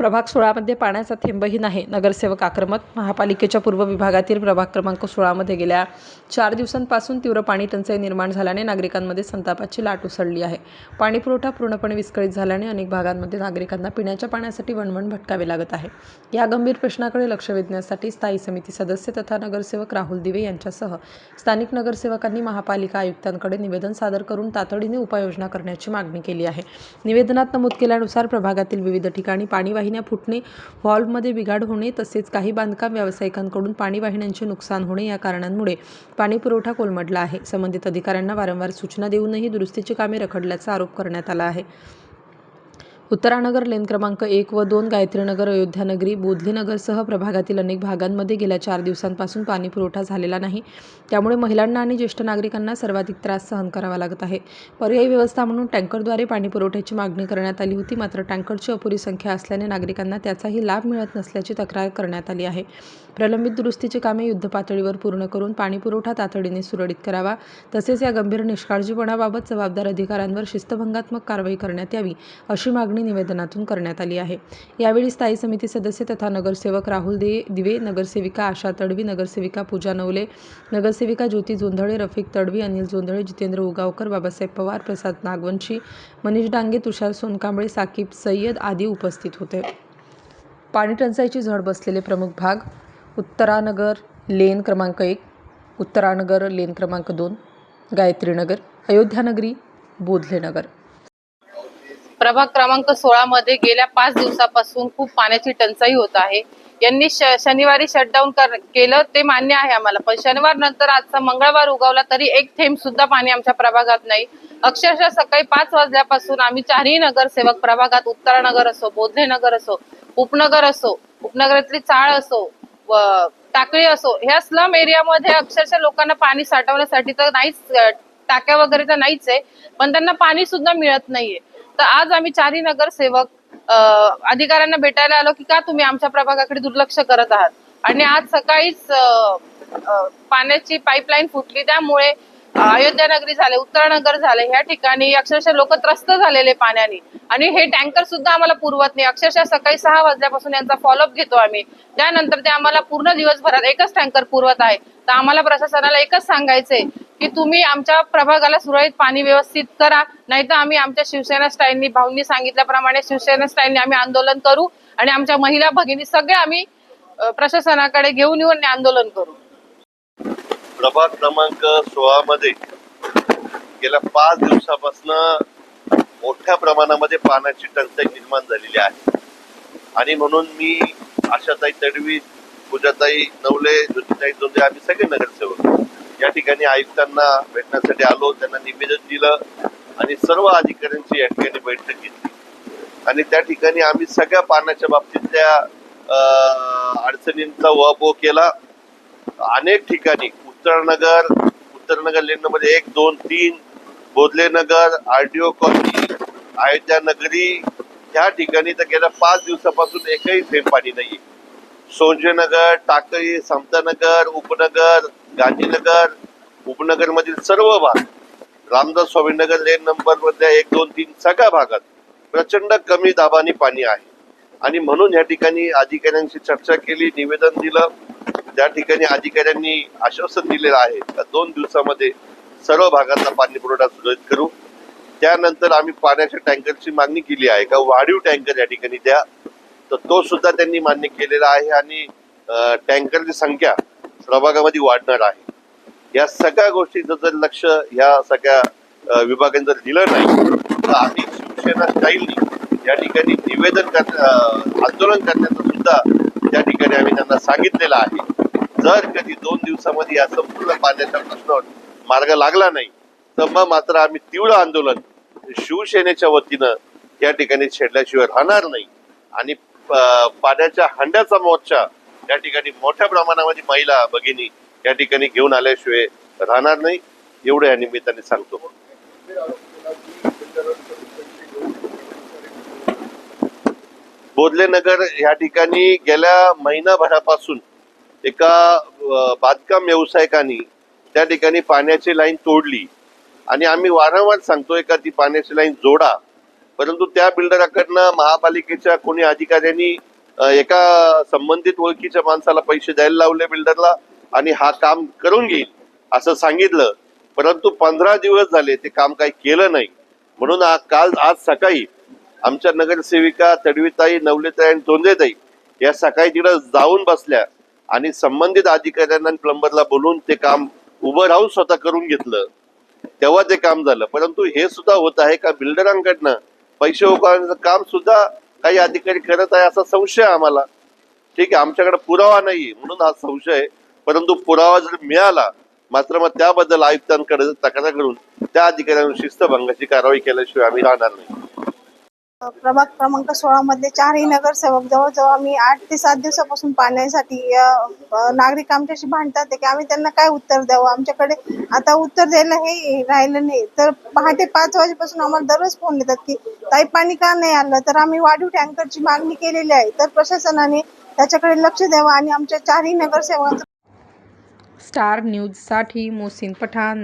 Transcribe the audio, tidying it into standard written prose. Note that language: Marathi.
प्रभाग 16 मध्ये पाण्याचा थेंबही नाही. नगरसेवक आक्रमक. महापालिकेच्या पूर्व विभागातील प्रभाग क्रमांक 16 मध्ये गेल्या 4 दिवसांपासून तीव्र पाणी टंचाई निर्माण झाल्याने नागरिकांमध्ये संतापाची लाट उसळली आहे. पाणी पुरवठा पूर्णपणे विस्कळीत झाल्याने अनेक भागांमध्ये नागरिकांना पिण्याच्या पाण्यासाठी वणवण भटकावे लागत आहे. या गंभीर प्रश्नाकडे लक्ष वेधण्यासाठी स्थायी समिती सदस्य तथा नगरसेवक राहुल दिवे यांच्यासह स्थानिक नगरसेवकांनी महापालिका आयुक्तांकडे निवेदन सादर करून तातडीने उपाययोजना करण्याची मागणी केली आहे. निवेदनात नमूद केल्यानुसार प्रभागातील विविध ठिकाणी पाणी वाहिन्या फुटणे, व्हॉल्व्हमध्ये बिघाड होणे तसेच काही बांधकाम व्यावसायिकांकडून पाणी वाहिन्यांचे नुकसान होणे या कारणांमुळे पाणी पुरवठा कोलमडला आहे. संबंधित अधिकाऱ्यांना वारंवार सूचना देऊनही दुरुस्तीची कामे रखडल्याचा आरोप करण्यात आला आहे. उत्तरानगर लेन क्रमांक 1 व 2, गायत्रीनगर, अयोध्यानगरी, बोधलेनगरसह प्रभागातील अनेक भागांमध्ये गेल्या 4 दिवसांपासून पाणी पुरवठा झालेला नाही. त्यामुळे महिलांना आणि ज्येष्ठ नागरिकांना सर्वाधिक त्रास सहन करावा लागत आहे. पर्यायी व्यवस्था म्हणून टँकरद्वारे पाणी पुरवठ्याची मागणी करण्यात आली होती. मात्र टँकरची अपुरी संख्या असल्याने नागरिकांना त्याचाही लाभ मिळत नसल्याची तक्रार करण्यात आली आहे. प्रलंबित दुरुस्तीची कामे युद्धपातळीवर पूर्ण करून पाणी पुरवठा तातडीने सुरळीत करावा. तसेच या गंभीर निष्काळजीपणाबाबत जबाबदार अधिकाऱ्यांवर शिस्तभंगात्मक कारवाई करण्यात यावी अशी मागणी निवेदनातून करण्यात आली आहे. यावेळी स्थायी समिती सदस्य तथा नगरसेवक राहुल दिवे, नगरसेविका आशा तडवी, नगरसेविका पूजा नवले, नगरसेविका ज्योती जोंधळे, रफिक तडवी, अनिल जोंधळे, जितेंद्र उगावकर, बाबासाहेब पवार, प्रसाद नागवंशी, मनीष डांगे, तुषार सोनकांबळे, साकीब सय्यद आदी उपस्थित होते. पाणी टंचाईची झळ बसलेले प्रमुख भाग: उत्तरानगर लेन क्रमांक 1, उत्तरानगर लेन क्रमांक 2, गायत्रीनगर, अयोध्यानगरी, बोधलेनगर. प्रभाग क्रमांक 16 मध्ये गेल्या 5 दिवसापासून खूप पाण्याची टंचाई होत आहे. यांनी शनिवारी शटडाऊन केलं ते मान्य आहे आम्हाला, पण शनिवार नंतर आजचा मंगळवार उगवला तरी एक थेंब सुद्धा पाणी आमच्या प्रभागात नाही. अक्षरशः सकाळी 5 वाजल्यापासून आम्ही चारही नगरसेवक प्रभागात, उत्तरानगर असो, बोधलेनगर असो, उपनगर असो, उपनगरातली चाळ असो, टाकळी असो, ह्या स्लम एरियामध्ये अक्षरशः लोकांना पाणी साठवण्यासाठी तर नाहीच, टाक्या वगैरे तर नाहीच आहे, पण त्यांना पाणी सुद्धा मिळत नाहीये. तर आज आम्ही चारही नगरसेवक अधिकाऱ्यांना भेटायला आलो की का तुम्ही आमच्या प्रभागाकडे दुर्लक्ष करत आहात. आणि आज सकाळीच पाण्याची पाईपलाईन फुटली, त्यामुळे अयोध्यानगरी झाले, उत्तरानगर झाले, ह्या ठिकाणी अक्षरशः लोक त्रस्त झालेले पाण्याने. आणि हे टँकर सुद्धा आम्हाला पुरवत नाही. अक्षरशः सकाळी 6 वाजल्यापासून यांचा फॉलोअप घेतो आम्ही, त्यानंतर ते आम्हाला पूर्ण दिवसभरात एकच टँकर पुरवत आहे. तर आम्हाला प्रशासनाला एकच सांगायचंय की तुम्ही आमच्या प्रभागाला सुरळीत पाणी व्यवस्थित करा, नाहीतर आम्ही आमच्या शिवसेना स्टाईलनी, भाऊंनी सांगितल्याप्रमाणे शिवसेना स्टाईलनी आम्ही आंदोलन करू आणि आमच्या महिला भगिनी सगळे आम्ही प्रशासनाकडे घेऊन येऊन आंदोलन करू. प्रभाग क्रमांक 16 मध्ये गेल्या 5 दिवसापासून मोठ्या प्रमाणामध्ये पाण्याची टंचाई निर्माण झालेली आहे. आणि म्हणून मी आशाताई तडवी, पूजाताई नवले, ज्योतिताई जोंधळे, आम्ही सगळे नगरसेवक या ठिकाणी आयुक्तांना भेटण्यासाठी आलो. त्यांना निवेदन दिलं आणि सर्व अधिकाऱ्यांची या ठिकाणी बैठक घेतली. आणि त्या ठिकाणी आम्ही सगळ्या पाण्याच्या बाबतीतल्या अडचणींचा उहापोह केला. अनेक ठिकाणी उत्तरनगर lane number 1, 2, 3, बोधलेनगर, RDO colony, Ayodhyanagari ह्या ठिकाणी तर गेल्या 5 दिवसापासून एकही थेंब पाणी नाहीये. सोंजेनगर, टाकळी, समतानगर, उपनगर, गांधीनगर, उपनगर मधील सर्व भाग, रामदास स्वामीनगर लेन नंबर मधल्या 1, 2, 3 सगळ्या भागात प्रचंड कमी दाबाने पाणी आहे. आणि म्हणून या ठिकाणी अधिकाऱ्यांशी चर्चा केली, निवेदन दिलं. त्या ठिकाणी अधिकाऱ्यांनी आश्वासन दिलेलं आहे की 2 दिवसामध्ये सर्व भागातला पाणी पुरवठा सुरळीत करू. त्यानंतर आम्ही पाण्याच्या टँकरची मागणी केली आहे का वाढीव टँकर या ठिकाणी द्या, तर तो सुद्धा त्यांनी मान्य केलेला आहे. आणि टँकरची संख्या प्रभागामध्ये वाढणार आहे. या सगळ्या गोष्टीचं जर लक्ष या सगळ्या विभागांनी जर दिलं नाही तर आम्ही शिवसेना स्टाईलनी या ठिकाणी आंदोलन करण्याचं सुद्धा त्या ठिकाणी आम्ही त्यांना सांगितलेलं आहे. जर कधी 2 दिवसामध्ये या संपूर्ण पाण्याच्या प्रश्नावर मार्ग लागला नाही तर मग मात्र आम्ही तीव्र आंदोलन शिवसेनेच्या वतीनं या ठिकाणी छेडल्याशिवाय राहणार नाही. आणि पाण्याच्या हंड्याचा मोर्चा या ठिकाणी मोठ्या प्रमाणामध्ये महिला भगिनी या ठिकाणी घेऊन आल्याशिवाय राहणार नाही, एवढं या निमित्ताने सांगतो. बोधलेनगर या ठिकाणी गेल्या महिनाभरापासून एका बांधकाम व्यावसायिकांनी त्या ठिकाणी पाण्याची लाईन तोडली. आणि आम्ही वारंवार सांगतोय का ती पाण्याची लाईन जोडा, परंतु त्या बिल्डराकडनं महापालिकेच्या कोणी अधिकाऱ्यांनी एका संबंधित ओळखीच्या माणसाला पैसे द्यायला लावले बिल्डरला आणि हा काम करून घेईल असं सांगितलं. परंतु 15 दिवस झाले ते काम काही केलं नाही. म्हणून आज सकाळी आमच्या नगरसेविका तडवीताई, नवलेताई आणि तोंडेताई या सकाळी तिकडे जाऊन बसल्या आणि संबंधित अधिकाऱ्यांना प्लंबरला बोलून ते काम उभं राहून स्वतः करून घेतलं. तेव्हा ते काम झालं. परंतु हे सुद्धा होत आहे का बिल्डरांकडनं पैसे उकळण्याचं काम सुद्धा काही अधिकारी करत आहे असा संशय आम्हाला. ठीक आहे, आमच्याकडे पुरावा नाही म्हणून हा संशय आहे. परंतु पुरावा जर मिळाला मात्र मग त्याबद्दल आयुक्तांकडे तक्रार करून त्या अधिकाऱ्यांवर शिस्तभंगाची कारवाई केल्याशिवाय आम्ही राहणार नाही. प्रभाग क्रमांक 16 मधले 4ही नगरसेवक जवळजवळ आम्ही 8 ते 7 दिवसापासून पाण्यासाठी नागरिक आमच्याशी भांडतात की आम्ही त्यांना काय उत्तर द्यावं. आमच्याकडे आता उत्तर द्यायला हे राहिलं नाही. तर पहाटे 5 वाजेपासून आम्हाला दररोज फोन येतात की ताई पाणी का नाही आलं. तर आम्ही वाढीव टँकरची मागणी केलेली आहे. तर प्रशासनाने त्याच्याकडे लक्ष द्यावं आणि आमच्या 4ही नगरसेवकांचं स्टार न्यूजसाठी मोहसिन पठाण.